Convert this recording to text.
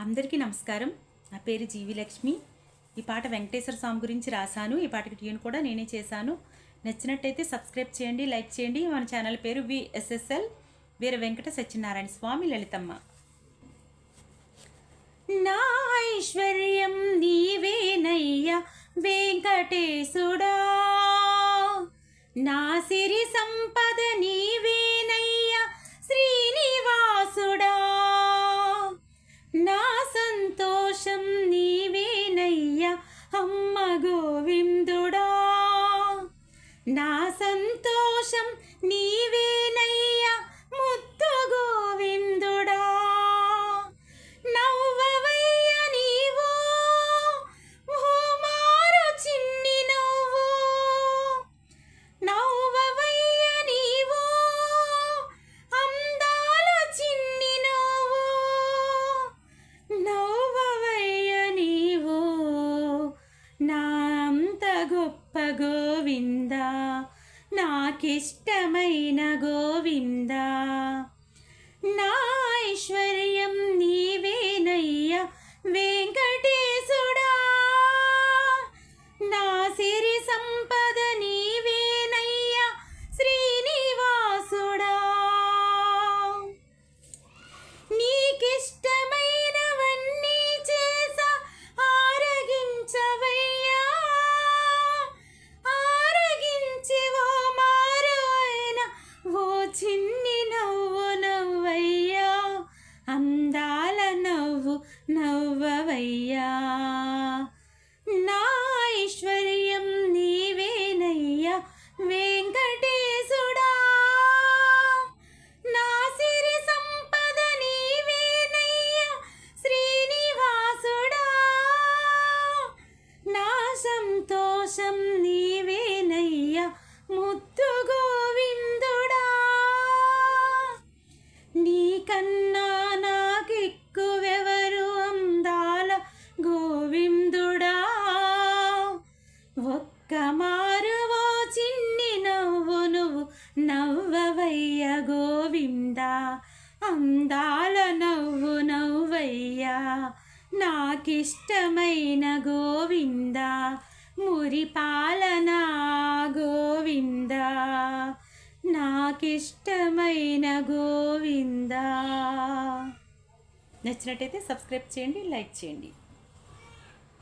అందరికీ నమస్కారం. నా పేరు జీవి లక్ష్మి. ఈ పాట వెంకటేశ్వర స్వామి గురించి రాశాను. ఈ పాటకి ట్యూన్ కూడా నేనే చేశాను. నచ్చినట్టయితే సబ్స్క్రైబ్ చేయండి, లైక్ చేయండి. మన ఛానల్ పేరు VSSL వీర వెంకట సత్యనారాయణ స్వామి లలితమ్మ. నా ఐశ్వర్యం నీవేనయ్యా వెంకటేశుడా, నా సిరి సంపద నీవేనయ్యా శ్రీనివాసుడా, నా సంతోషం నీవేనయ్యా అమ్మ గోవిందుడా, నా సంతోషం నీవేనయ్యా ముద్దు గోవిందుడా. నవ్వవయ్య నీవు భూమారు చిన్ని నవ్వు, నవ్వవయ్య నీవు అందాలు చిన్ని నవ్వు, నవ్వవయ్య నీవు నా అంత గొప్ప గోవిందా, నాకిష్టమైన గోవిందా. నా ఐశ్వర్యం నీవేనయ్యా వెంకటేశుడా, నా సిరి సంపద నీవేనయ్యా శ్రీనివాసుడా. నీకిష్టమైనవన్నీ చేసా ఆరగించవయ్యా, ఆరగించి ఓ మారు అయినా ఓ చిన్ని నవ్వు నవ్వయ్యా, అందాల నవ్వు నవ్వవయ్యా. నా ఐశ్వర్యం నీవేనయ్యా వెంకటేశుడా, నా సిరి సంపద నీవేనయ్యా శ్రీనివాసుడా, నా సంతోషం నీవేనయ్యా ముద్దు గోవిందుడా. నీకన్నా నాకెక్కువెవరు అందాల గోవిందుడా, ఒక్క మారు ఓ చిన్ని నవ్వు నువ్వు నవ్వవయ్య గోవిందా, అందాల నవ్వు నవ్వయ్యా నాకిష్టమైన గోవిందా, మురిపాలన గోవిందా, నాకిష్టమైన గోవిందా. నచ్చినట్టయితే సబ్స్క్రైబ్ చేయండి, లైక్ చేయండి.